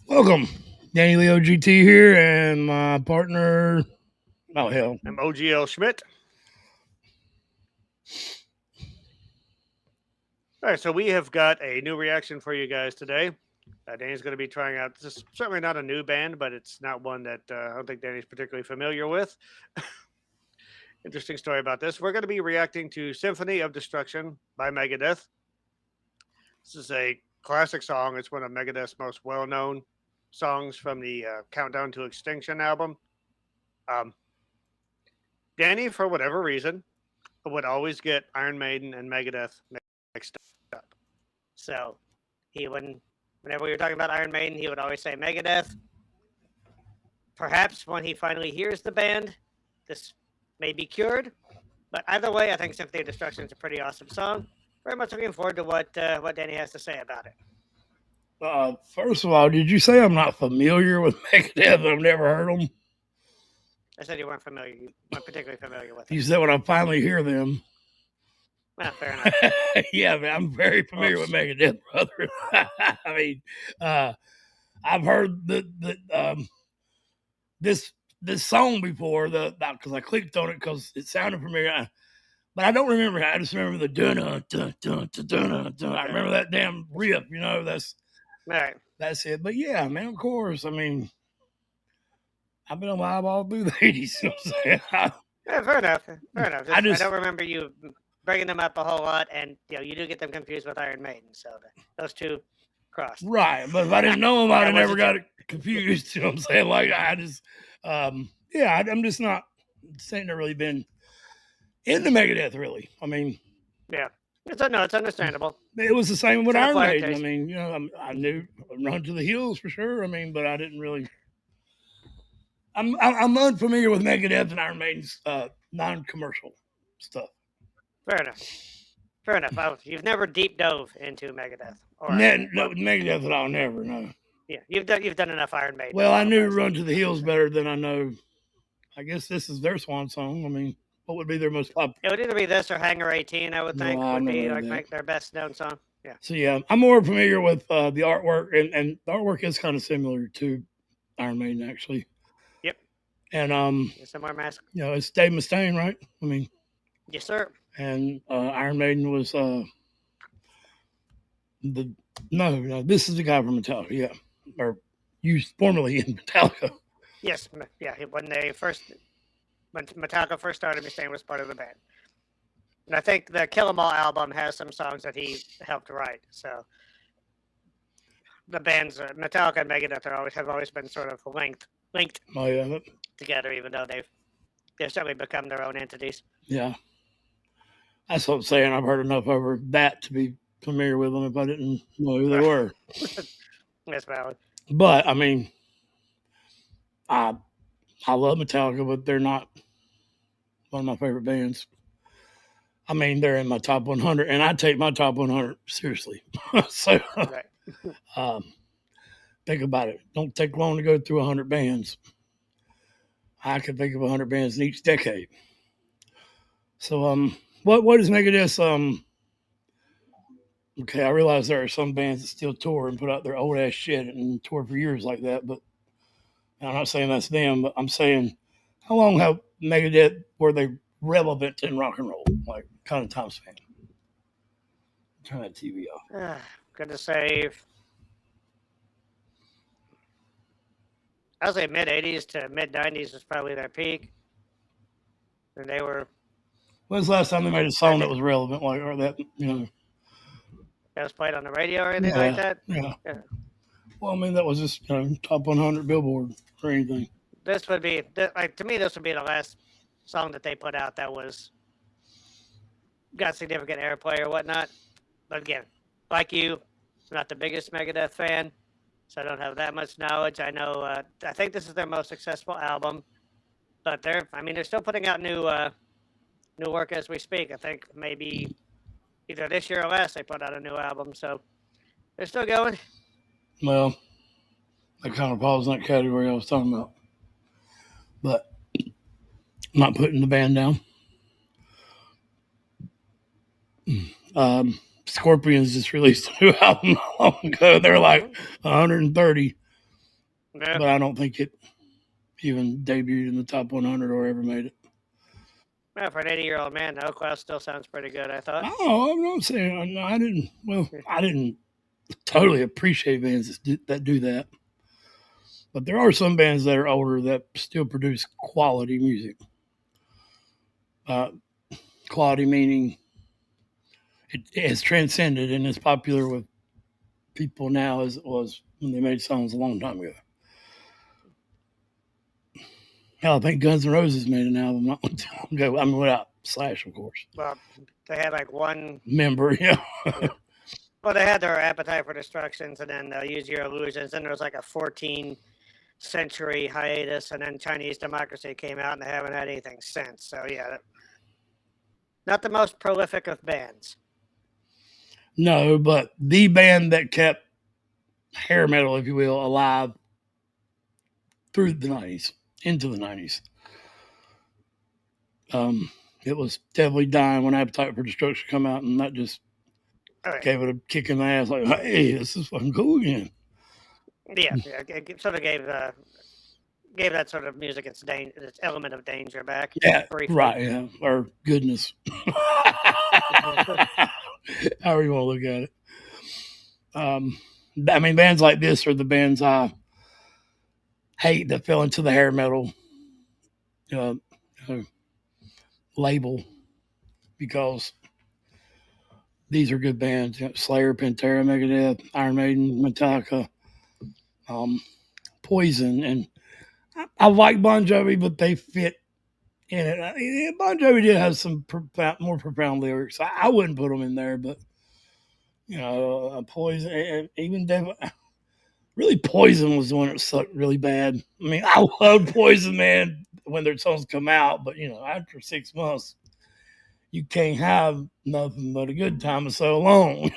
Welcome, Danny Leo GT here, and my partner. Oh hell, I'm OGL Schmidt. All right, so we have got a new reaction for you guys today. Danny's going to be trying out. This is certainly not a new band, but it's not one that I don't think Danny's particularly familiar with. Interesting story about this. We're going to be reacting to Symphony of Destruction by Megadeth. This is a classic song. It's one of Megadeth's most well-known songs from the Countdown to Extinction album. Danny, for whatever reason, would always get Iron Maiden and Megadeth mixed up. So he wouldn't, whenever we were talking about Iron Maiden, he would always say Megadeth. Perhaps when he finally hears the band, this may be cured. But either way, I think Symphony of Destruction is a pretty awesome song. Very much looking forward to what Danny has to say about it. First of all, did you say I'm not familiar with Megadeth? I've never heard them. I said you weren't familiar. You weren't particularly familiar with You them. said when I finally hear them. Well, fair enough. Yeah, man, I'm very familiar with Megadeth, brother. I mean, I've heard this song before because I clicked on it because it sounded familiar. But I don't remember it. I just remember the dun dun dun dun dun dun. I remember that damn riff. You know, that's right. That's it. But yeah, man, of course. I mean, I've been alive all through the 80s. You know what I'm saying? Yeah, fair enough. Fair enough. I don't remember you bringing them up a whole lot, and you do get them confused with Iron Maiden. So those two crossed. Right, but if I didn't know them, I'd have never got it confused. You know what I'm saying? Like I just, yeah, I'm just not. This ain't really been into Megadeth, really. I mean, yeah, it's understandable. It was the same with Iron Maiden. I mean, you know, I knew Run to the Hills for sure. I mean, but I didn't really. I'm unfamiliar with Megadeth and Iron Maiden's non-commercial stuff. Fair enough. Fair enough. You've never deep dove into Megadeth, or no, Megadeth at all. Never. No. Yeah, you've done enough Iron Maiden. Well, I knew Run to the Hills better than I know. I guess this is their swan song. I mean, what would be their most popular? It would either be this or Hangar 18. I would think would be like their best known song. Yeah. So yeah, I'm more familiar with the artwork, and the artwork is kind of similar to Iron Maiden, actually. Yep. And similar mask. You know, it's Dave Mustaine, right? I mean. Yes, sir. And Iron Maiden was this is the guy from Metallica, yeah, or used formerly in Metallica. Yes, yeah. When Metallica first started, Mustaine was part of the band. And I think the Kill 'Em All album has some songs that he helped write. So the bands, Metallica and Megadeth, have always been sort of linked together, even though they've certainly become their own entities. Yeah, that's what I'm saying. I've heard enough over that to be familiar with them if I didn't know who they were. That's valid. But I mean, I love Metallica, but they're not one of my favorite bands. I mean, they're in my top 100, and I take my top 100 seriously. So, right. Think about it. Don't take long to go through 100 bands. I could think of 100 bands in each decade. So, what is Megadeth? Okay, I realize there are some bands that still tour and put out their old ass shit and tour for years like that, but I'm not saying that's them, but I'm saying how long have Megadeth were they relevant in rock and roll? Like kind of time span. Turn that TV off. Good to save. I'll say mid 80s to mid 90s was probably their peak. And they were. When's the last time they made a song that was relevant, like or that that was played on the radio or anything like that? Yeah. Well, I mean, that was just top 100 Billboard or anything. This would be to me. This would be the last song that they put out that got significant airplay or whatnot. But again, like you, I'm not the biggest Megadeth fan, so I don't have that much knowledge. I know. I think this is their most successful album, but they're still putting out new work as we speak. I think maybe either this year or last they put out a new album, so they're still going. Well, that kind of falls in that category I was talking about, but I'm not putting the band down. Scorpions just released a new album not long ago. They're like 130, Yeah. but I don't think it even debuted in the top 100 or ever made it. Well, for an 80-year-old man, the Oak Cloud still sounds pretty good, I thought. Oh, I'm not saying I didn't. Well, I didn't totally appreciate bands that do that, but there are some bands that are older that still produce quality music. Quality meaning it has transcended and is popular with people now as it was when they made songs a long time ago. Hell, I think Guns N' Roses made an album not too long ago. I mean, without Slash, of course. Well, they had like one member, yeah. Well, they had their Appetite for Destructions, and then Use Your Illusions. Then there was like a 14-century hiatus, and then Chinese Democracy came out, and they haven't had anything since. So yeah, not the most prolific of bands. No, but the band that kept hair metal, if you will, alive through the 90s, into the 90s. It was definitely dying when Appetite for Destruction come out, and that just gave it a kick in the ass, like, hey, this is fucking cool again. Yeah, it sort of gave that sort of music its element of danger back. Yeah, briefly. Right, yeah, or goodness. However you want to look at it. I mean, bands like this are the bands I hate that fell into the hair metal label, because these are good bands. You know, Slayer, Pantera, Megadeth, Iron Maiden, Metallica, Poison, and I like Bon Jovi, but they fit in it. Bon Jovi did have some more profound lyrics. I wouldn't put them in there, but you know, Poison, and even really Poison was the one that sucked really bad. I mean, I love Poison, man, when their songs come out, but you know, after 6 months, you can't have nothing but a good time of so long.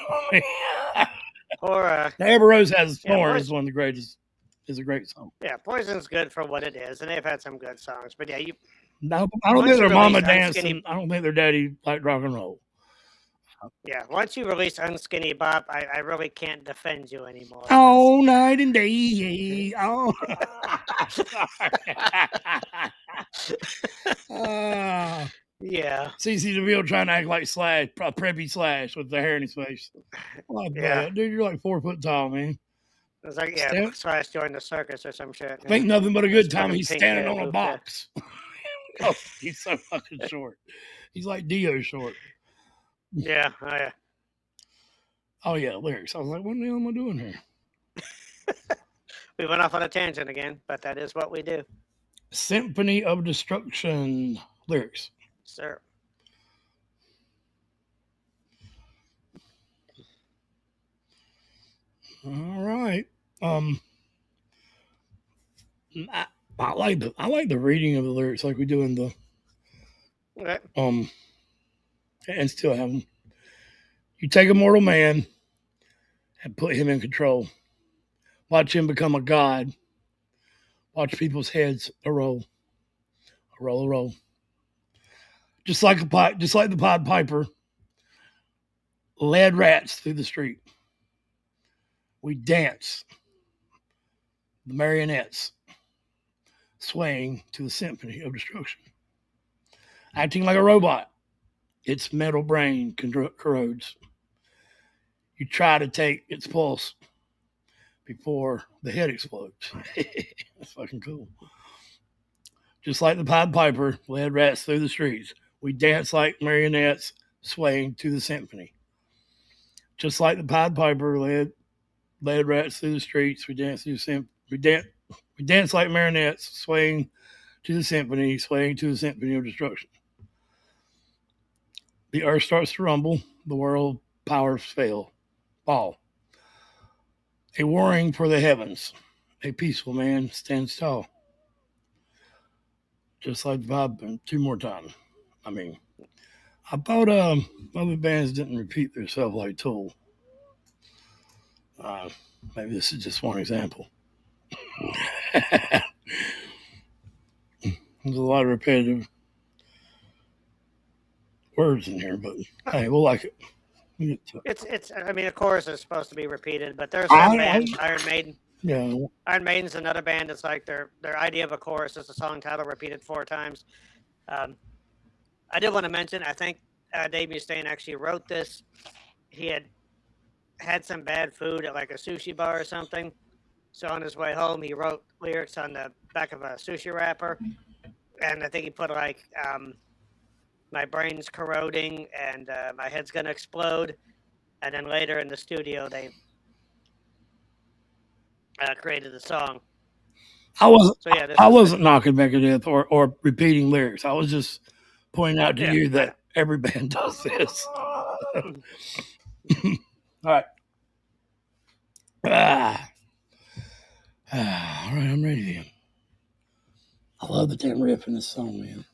Or Ever Rose Has a Thorn is one of the greatest. Is a great song. Yeah, Poison's good for what it is, and they've had some good songs. But yeah, I don't think their mama dancing. I don't think their daddy liked rock and roll. Yeah, once you release Unskinny Bop, I really can't defend you anymore. All night and day. Oh. Yeah. CC DeVille trying to act like Slash, preppy Slash with the hair in his face. Like, yeah, dude, you're like 4 foot tall, man. It's like, Slash joined the circus or some shit. I think nothing but a good time. He's standing on a box. Oh, he's so fucking short. He's like Dio short. Yeah, oh yeah. Oh yeah, lyrics. I was like, what the hell am I doing here? We went off on a tangent again, but that is what we do. Symphony of Destruction lyrics. Sir. All right. I like the reading of the lyrics like we do in the and still have them. You take a mortal man and put him in control. Watch him become a god. Watch people's heads a roll. Just like the Pied Piper led rats through the street. We dance. The marionettes swaying to the symphony of destruction. Acting like a robot, its metal brain corrodes. You try to take its pulse before the head explodes. That's fucking cool. Just like the Pied Piper led rats through the streets, we dance like marionettes swaying to the symphony. Just like the Pied Piper led rats through the streets, we dance like marionettes swaying to the symphony of destruction. The earth starts to rumble, the world powers fall. A warring for the heavens, a peaceful man stands tall. Just like Bob, 2 more times. I mean, I thought other bands didn't repeat themselves like Tool. Maybe this is just one example. There's a lot of repetitive words in here, but hey, we'll like it. It's. I mean, of course, it's supposed to be repeated, but there are some bands, Iron Maiden. Yeah. Iron Maiden's another band. It's like their idea of a chorus is a song title repeated 4 times. Um, I did want to mention. I think Dave Mustaine actually wrote this. He had some bad food at like a sushi bar or something. So on his way home, he wrote lyrics on the back of a sushi wrapper, and I think he put like "My brain's corroding" and "My head's gonna explode." And then later in the studio, they created the song. I wasn't. So yeah, I wasn't knocking Megadeth or repeating lyrics. I was just pointing out to you that every band does this. All right. All right, I'm ready then. I love the damn riff in this song, man.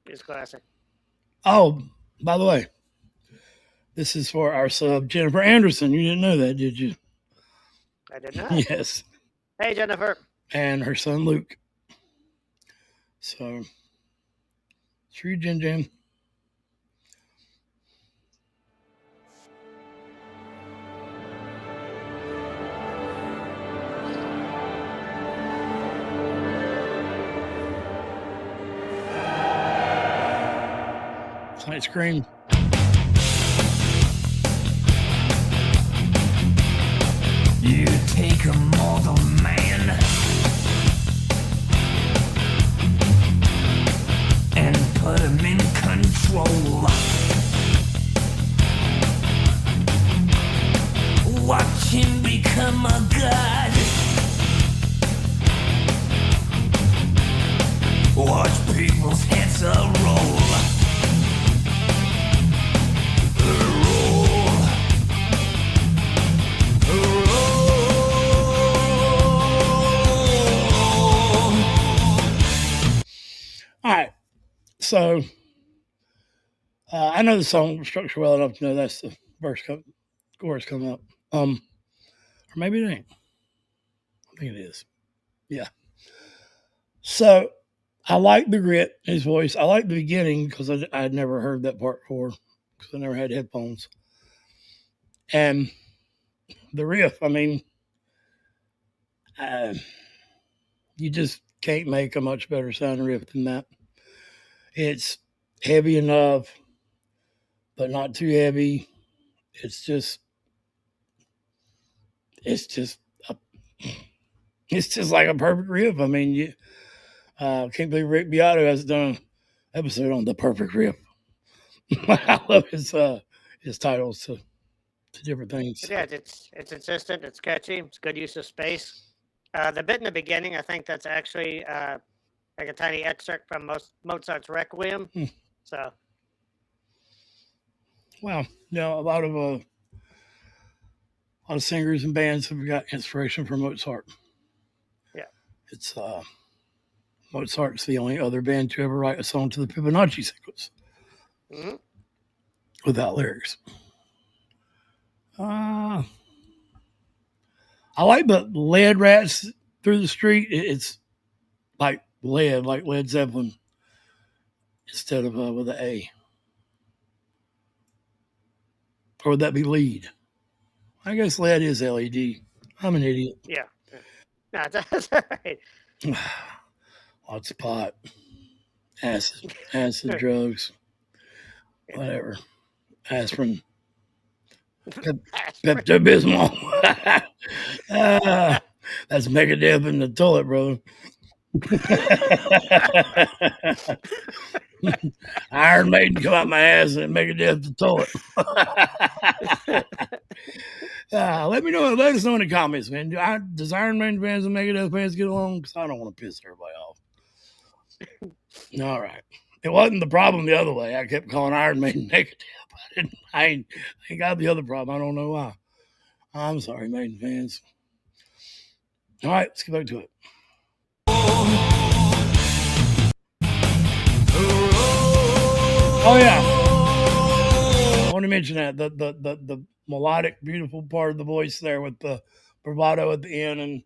It's classic. Oh, by the way, this is for our sub, Jennifer Anderson. You didn't know that, did you? I did not. Yes. Hey, Jennifer. And her son, Luke. So, true, Jen Jen. Nice scream. You take a mortal man and put him in control. Watch him become a god. Watch people's heads roll. All right. So, I know the song structure well enough to know that's the chorus coming up. Or maybe it ain't. I think it is. Yeah. So I like the grit in his voice. I like the beginning because I had never heard that part before because I never had headphones. And the riff, I mean, you just can't make a much better sounding riff than that. It's heavy enough, but not too heavy. It's just a, it's just like a perfect riff. I mean, you can't believe Rick Beato has done an episode on the perfect riff. I love his titles to different things. Yeah, it's consistent. It's catchy. It's good use of space. The bit in the beginning, I think that's actually like a tiny excerpt from Mozart's Requiem. So, well, you know, a lot of singers and bands have got inspiration from Mozart. Yeah, it's Mozart's the only other band to ever write a song to the Fibonacci sequence without lyrics. I like the lead rats through the street. It's like lead, like Led Zeppelin, instead of with an A. Or would that be lead? I guess lead is LED. I'm an idiot. Yeah. No, that's all right. Lots of pot, acid, drugs, whatever. Aspirin, Pepto-Bismol. That's Megadeth in the toilet, brother. Iron Maiden come out my ass and Megadeth the toilet. Let me know. Let us know in the comments, man. Does Iron Maiden fans and Megadeth fans get along? Because I don't want to piss everybody off. All right. It wasn't the problem the other way. I kept calling Iron Maiden Megadeth. I ain't got the other problem. I don't know why. I'm sorry, Maiden fans. All right, let's get back to it. Oh yeah, I want to mention that the melodic, beautiful part of the voice there with the bravado at the end,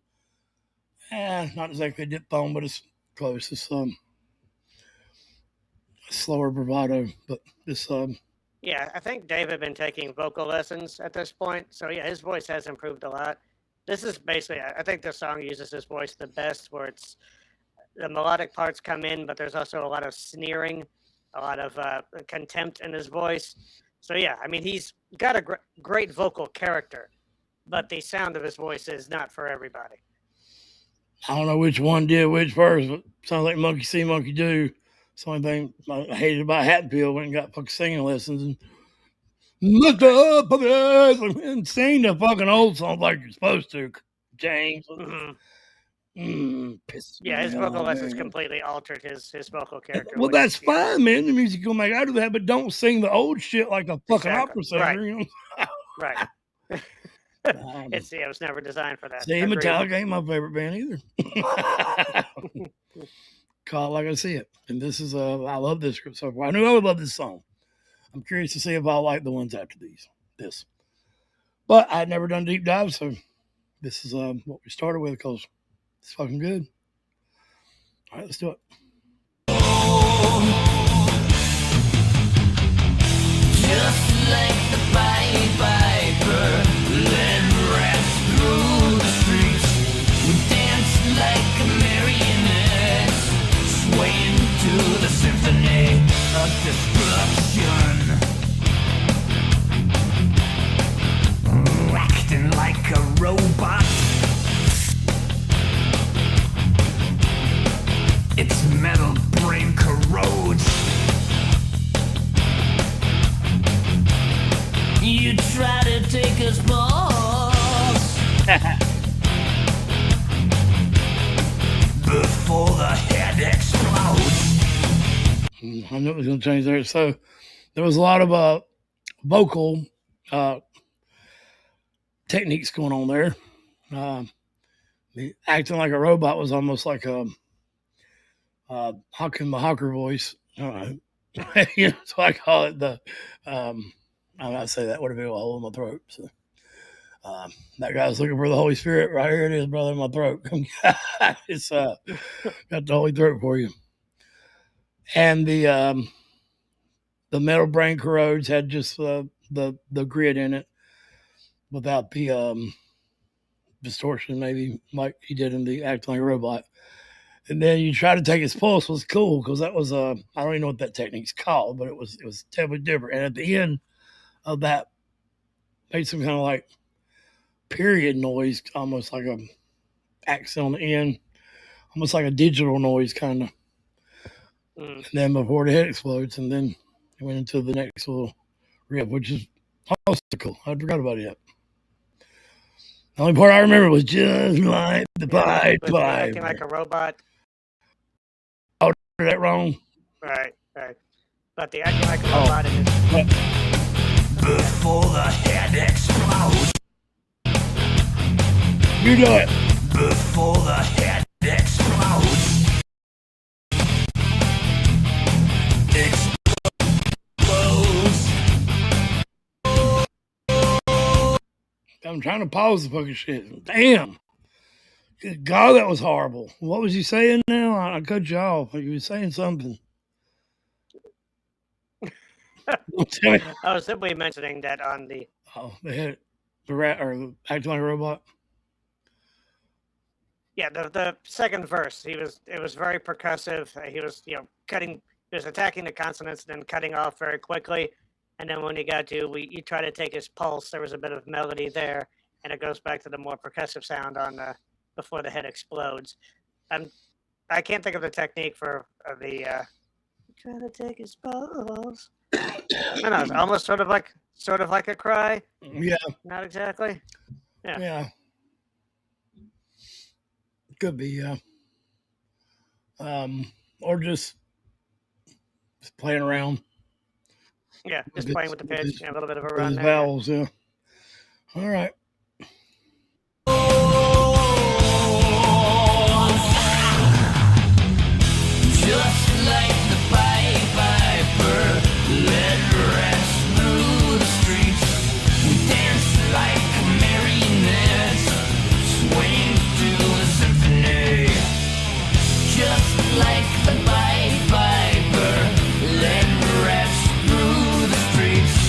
and not exactly a diphthong, but it's close. It's slower bravado, but this Yeah, I think Dave had been taking vocal lessons at this point. So yeah, his voice has improved a lot. This is basically, I think the song uses his voice the best, where it's the melodic parts come in, but there's also a lot of sneering, a lot of contempt in his voice. So yeah, I mean, he's got a great vocal character, but the sound of his voice is not for everybody. I don't know which one did which first, but sounds like Monkey See, Monkey Do. It's the only thing I hated about Hatfield. Went and got fucking singing lessons and look up and sing the fucking old songs like you're supposed to, James. Yeah, his vocal lessons completely altered his vocal character. Well, that's fine, man. The music will make out of that, but don't sing the old shit like a fucking opera singer. Right. You know? Right. It was never designed for that. See, Metallica ain't my favorite band either. Call it like I see it. And this is I love this group so far. I knew I would love this song. I'm curious to see if I'll like the ones after this. But I'd never done deep dive, so this is what we started with because it's fucking good. All right, let's do it. Just like the Pied Piper, led rats through the streets. We danced like a marionette, swaying to the symphony of destruction. Acting like a robot. Its metal brain corrodes. You try to take us balls before the head explodes. I knew it was going to change there. So there was a lot of vocal techniques going on there. The acting like a robot was almost like a Hawker voice. You know, so I call it the I'm not say that would have been a hole in my throat. So that guy's looking for the Holy Spirit. Right here it is, brother, in my throat. It's got the Holy Throat for you. And the metal brain corrodes had just the grid in it without the distortion, maybe like he did in the Acting Like a Robot. And then you try to take his pulse was cool because that was I don't even know what that technique's called, but it was totally different. And at the end of that, made some kind of like period noise, almost like a accent on the end, almost like a digital noise kind of. And then before the head explodes, and then it went into the next little riff, which is also cool. I forgot about it. The only part I remember was just like the Pied Piper. Acting like a robot. Oh, did that wrong? Right. But the acting like a robot is. Before the head explodes. You do it. Before the head explodes. I'm trying to pause the fucking shit. Damn. Good God, that was horrible. What was you saying now? I cut you off. You were saying something. I was simply mentioning that on the. Oh, they had the rat or Acting Like a Robot. Yeah, the second verse. It was very percussive. He was cutting. He was attacking the consonants, then cutting off very quickly. And then when he got to, you try to take his pulse. There was a bit of melody there, and it goes back to the more percussive sound on before the head explodes. I can't think of the technique for the try to take his pulse. I know it's almost sort of like a cry. Yeah. Not exactly. Yeah. Could be, yeah. Or just playing around. Yeah, just playing with the pitch, a little bit of a run. His vowels, yeah. All right. Just like the Pied Piper, led rats through the streets. We danced like marionettes, swaying to the symphony. Just like the Pied Piper, led rats through the streets.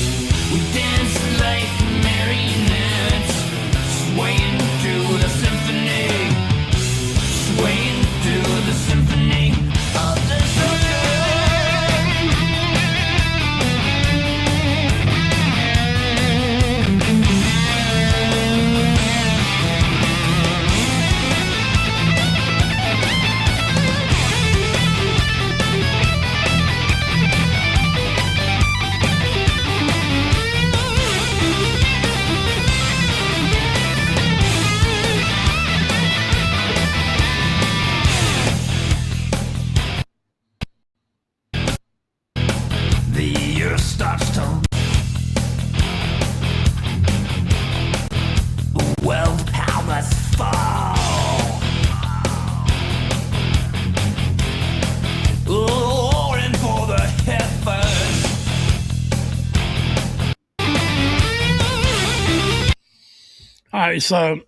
right, so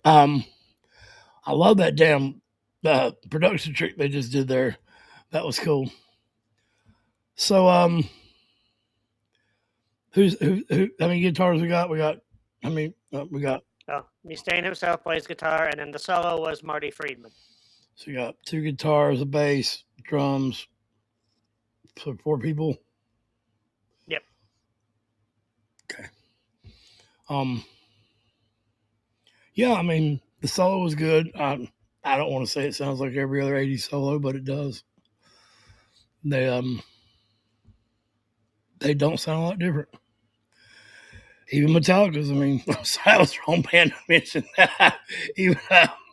I love that damn production trick they just did there. That was cool. So who how many guitars we got? We got we got Oh, Mustaine himself plays guitar, and then the solo was Marty Friedman. so we got 2 guitars, a bass, drums, so 4 people. Yep. Okay. Yeah, I mean the solo was good. I don't want to say it sounds like every other 80s solo, but it does. They don't sound a lot different. Even Metallica's, I mean, I was wrong band to mention that. Even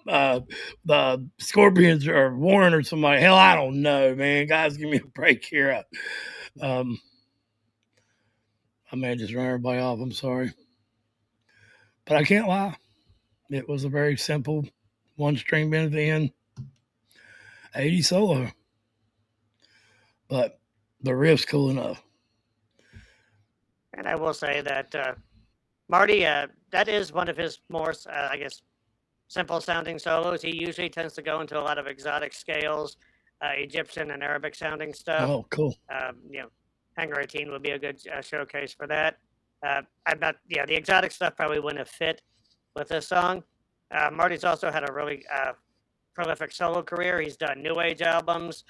the Scorpions or Warren or somebody. Hell, I don't know, man. Guys, give me a break here. I may have just run everybody off. I'm sorry. But I can't lie. It was a very simple 1-string band at the end. 80 solo. But the riff's cool enough. And I will say that Marty, that is one of his more, I guess, simple sounding solos. He usually tends to go into a lot of exotic scales, Egyptian and Arabic sounding stuff. Oh, cool. Hangar 18 would be a good showcase for that. The exotic stuff probably wouldn't have fit with this song. Marty's also had a really prolific solo career. He's done new age albums.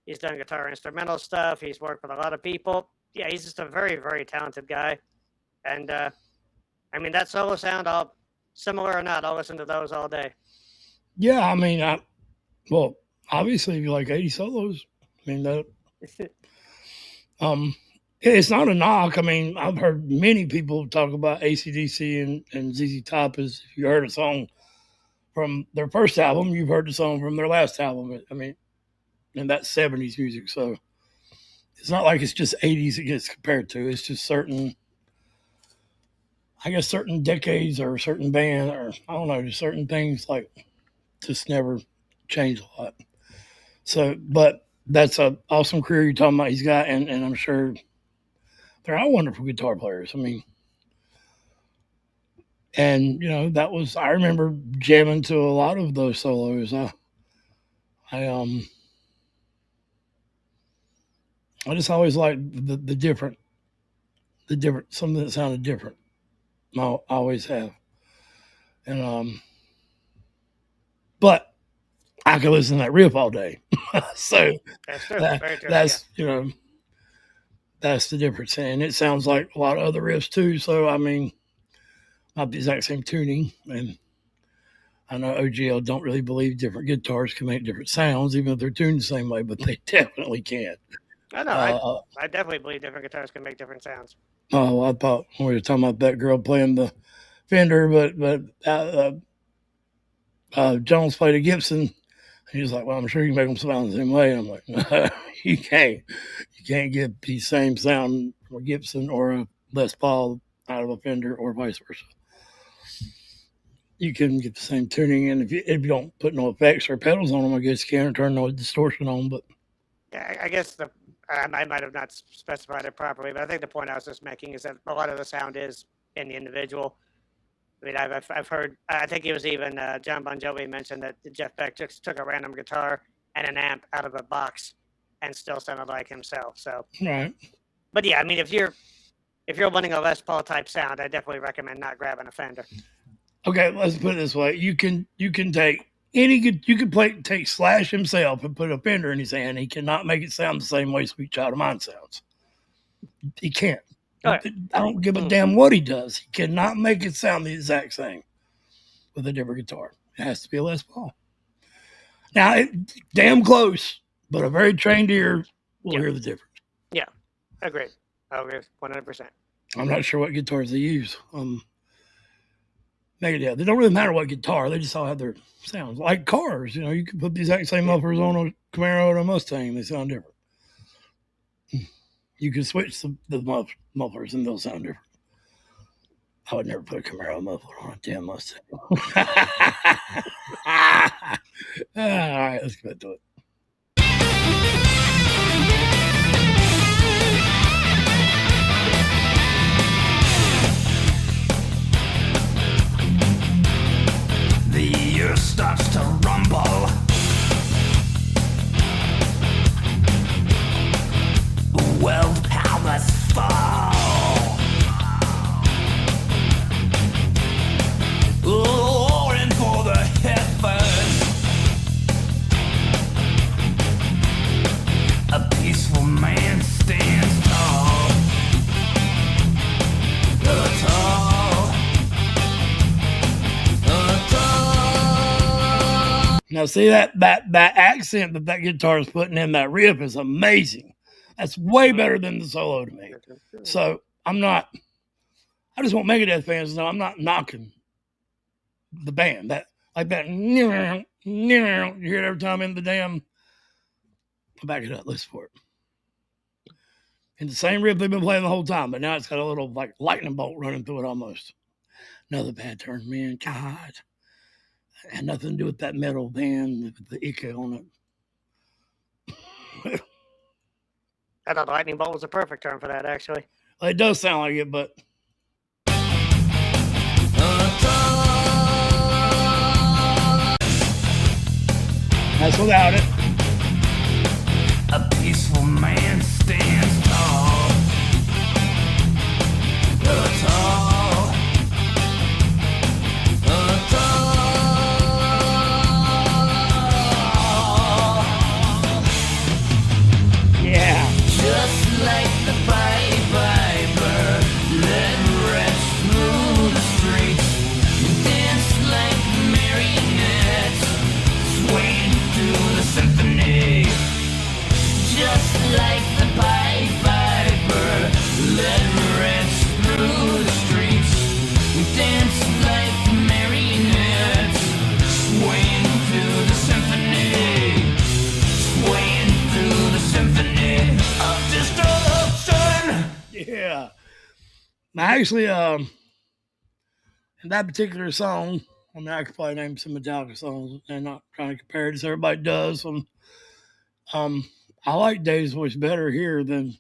He's done guitar instrumental stuff. He's worked with a lot of people. Yeah, he's just a very, very talented guy. And that solo sound, similar or not, I'll listen to those all day. Yeah, I mean, obviously, if you like 80 solos, I mean, that. It's not a knock. I mean, I've heard many people talk about AC/DC and ZZ Top as if you heard a song from their first album, you've heard the song from their last album. I mean, and that's 70s music. So it's not like it's just 80s it gets compared to. It's just certain decades or certain band or I don't know, just certain things like just never change a lot. So, but that's an awesome career you're talking about he's got, and I'm sure they're all wonderful guitar players. I mean, and I remember jamming to a lot of those solos. I just always liked the different, something that sounded different. I always have. And but I could listen to that riff all day. So that's true. That's that's the difference. And it sounds like a lot of other riffs too. So I mean, not the exact same tuning. And I know OGL don't really believe different guitars can make different sounds, even if they're tuned the same way, but they definitely can. I know. I definitely believe different guitars can make different sounds. Oh, I thought we were talking about that girl playing the Fender, but Jones played a Gibson. He was like, well, I'm sure you can make them sound the same way. And I'm like, no, you can't. You can't get the same sound from a Gibson or a Les Paul out of a Fender or vice versa. You can get the same tuning, and if you don't put no effects or pedals on them, I guess you can, or turn no distortion on. But yeah, I guess I might have not specified it properly, but I think the point I was just making is that a lot of the sound is in the individual. I mean, I've heard. I think it was even John Bon Jovi mentioned that Jeff Beck just took a random guitar and an amp out of a box and still sounded like himself. So right. But yeah, I mean, if you're wanting a Les Paul type sound, I definitely recommend not grabbing a Fender. Okay, let's put it this way: you can take take Slash himself and put a Fender in his hand. He cannot make it sound the same way Sweet Child of Mine sounds. He can't. Right. I don't give a damn what he does. He cannot make it sound the exact same with a different guitar. It has to be a Les Paul. Now, damn close, but a very trained ear will hear the difference. Yeah, agreed. I agree 100%. I'm not sure what guitars they use. Megadeth. They don't really matter what guitar. They just all have their sounds. Like cars, you can put the exact same mufflers on a Camaro or a Mustang. They sound different. You can switch the mufflers and they'll sound different. I would never put a Camaro muffler on a damn Mustang. All right, let's get to it. Now, see that accent that guitar is putting in that riff is amazing. That's way better than the solo to me. So I just want Megadeth fans to know I'm not knocking the band. That like that, you hear it every time in the damn. I'll back it up. Listen for it. And the same riff they've been playing the whole time, but now it's got a little like lightning bolt running through it almost. Another bad turn, man. God. Had nothing to do with that metal band, the echo on it. I thought lightning bolt was a perfect term for that, actually. Well, it does sound like it, but that's without it. A peaceful man stands tall. Tall. Yeah. Just like the Pied Piper, let rest through the streets. Dance like marionettes, swaying through the symphony. Just like the Pied Piper, let rest through the streets. Dance like marionettes, swaying through the symphony. Swaying through the symphony of destruction. Yeah. Now, actually, in that particular song, I mean, I could probably name some Metallica songs and not trying to compare it as everybody does. I like Dave's voice better here than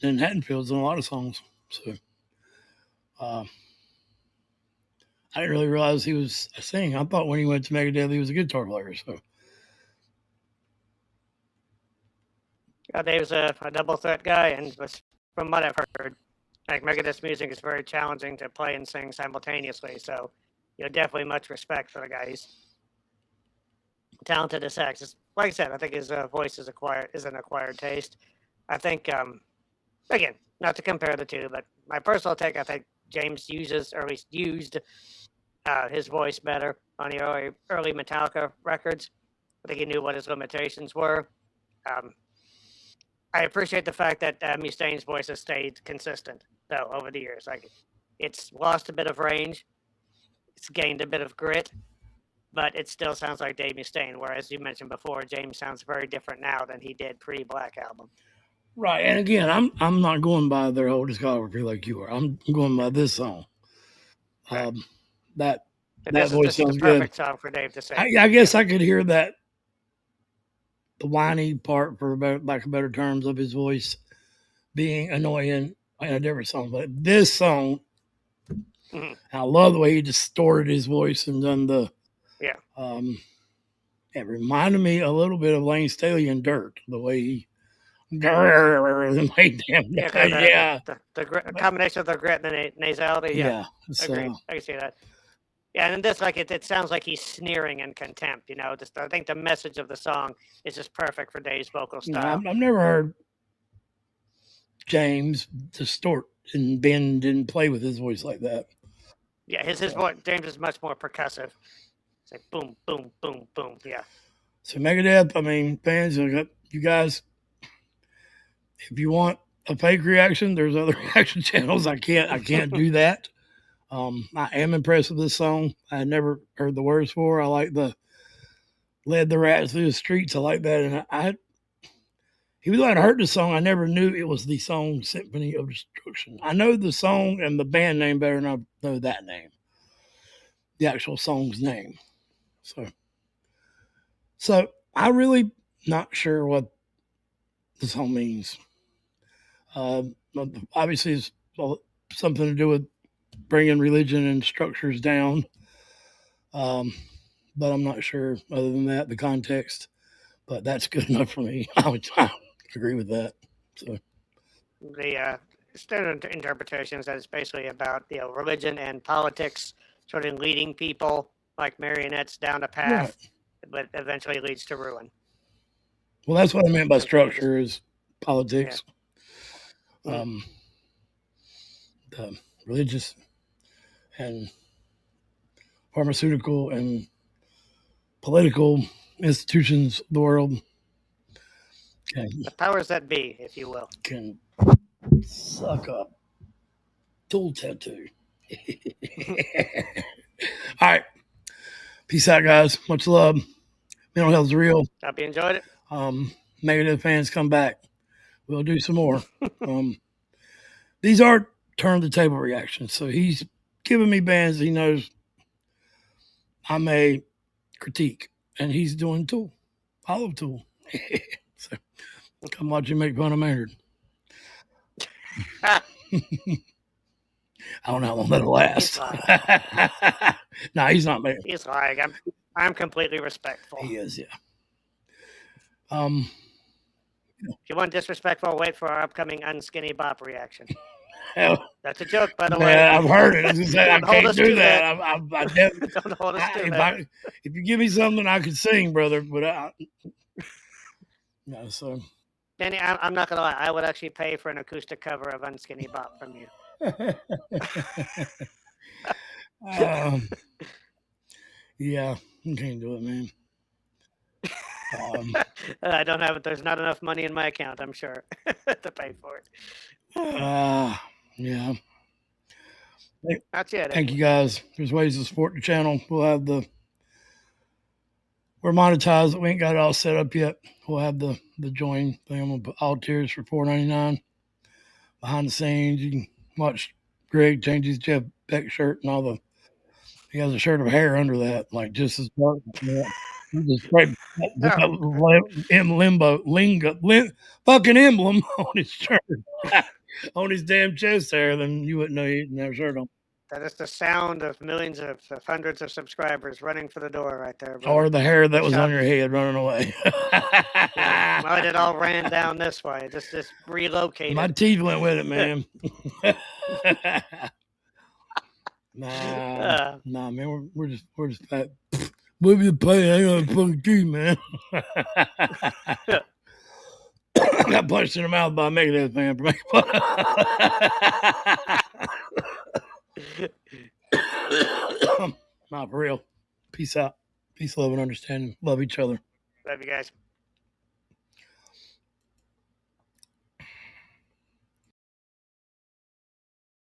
Haddonfield's in a lot of songs. So, I didn't really realize he was a singer. I thought when he went to Megadeth, he was a guitar player. So, Dave's a double threat guy, and from what I've heard, like Megadeth's music is very challenging to play and sing simultaneously. So, definitely much respect for the guy. He's talented as heck. Like I said, I think his voice is an acquired taste. I think, again, not to compare the two, but my personal take, I think James uses, or at least used, his voice better on the early Metallica records. I think he knew what his limitations were. I appreciate the fact that Mustaine's voice has stayed consistent, though, over the years. Like, it's lost a bit of range, it's gained a bit of grit, but it still sounds like Dave Mustaine. Whereas you mentioned before, James sounds very different now than he did pre-Black Album. right. And again, I'm not going by their whole discography like you are. I'm going by this song. Right. That this voice is sounds the good. perfect song for Dave to sing. I guess I could hear that the whiny part, for lack of better terms, of his voice being annoying in a different song. But this song, I love the way he distorted his voice and done the it reminded me a little bit of Lane Staley in Dirt, the way he made them. The combination of the grit and the nasality. Yeah. Agreed. I can see that. Yeah, and this, like, it sounds like he's sneering in contempt. I think the message of the song is just perfect for Dave's vocal style. I've never heard James distort and bend and play with his voice like that. Yeah, his voice. James is much more percussive. It's like boom, boom, boom, boom. Yeah. So Megadeth, I mean, fans, you guys, if you want a fake reaction, there's other reaction channels. I can't do that. I am impressed with this song. I never heard the words for. I like the led the rats through the streets. I like that. And even though I'd heard the song, I never knew it was the song Symphony of Destruction. I know the song and the band name better than I know that name, the actual song's name. So I really not sure what the song means. Obviously, it's something to do with bringing religion and structures down. But I'm not sure, other than that, the context. But that's good enough for me. I would agree with that. So the standard interpretation is that it's basically about religion and politics, sort of leading people like marionettes down a path, but eventually leads to ruin. Well, that's what I meant by structure is politics. Yeah. The religious and pharmaceutical and political institutions of the world The powers that be, if you will. can suck up tool tattoo. All right. Peace out, guys. Much love. Mental health is real. Hope you enjoyed it. Megadeth fans, come back. We'll do some more. These are turn the table reactions. So he's giving me bands he knows I may critique, and he's doing Tool. I love Tool. So come watch him make fun of Maynard. I don't know how long that'll last. No, he's not Maynard. He's like, I'm completely respectful. He is, yeah. If you want disrespectful, wait for our upcoming Unskinny Bop reaction. Hell, That's a joke, by the way. yeah, I've heard it. I was gonna say, I Don't hold can't us do to that. that. Don't hold us to that. If you give me something I could sing, brother, but no, so Danny, I'm not gonna lie. I would actually pay for an acoustic cover of Unskinny Bop from you. Yeah, I can't do it, man. I don't have it. There's not enough money in my account, I'm sure, to pay for it. Yeah. That's it. Thank you, guys. There's ways to support the channel. We're monetized. We ain't got it all set up yet. We'll have the join thing. I'm gonna put all tiers for $4.99. Behind the scenes, you can watch Greg change his Jeff Beck shirt and all the. He has a shirt of hair under that, like just as dark. Yeah. Just straight fucking emblem on his shirt, on his damn chest there. Then you wouldn't know he didn't have a shirt on. That is the sound of millions of hundreds of subscribers running for the door right there. Brother. Or the hair that was on your head running away. Yeah, well, it all ran down this way. Just relocated. My teeth went with it, man. Nah, man. We're just fat. We'll be paying. I ain't gonna fucking teeth, man. Got punched in the mouth by a Megadeth fan for making fun. Not for real. Peace out. Peace, love, and understanding. Love each other. Love you guys.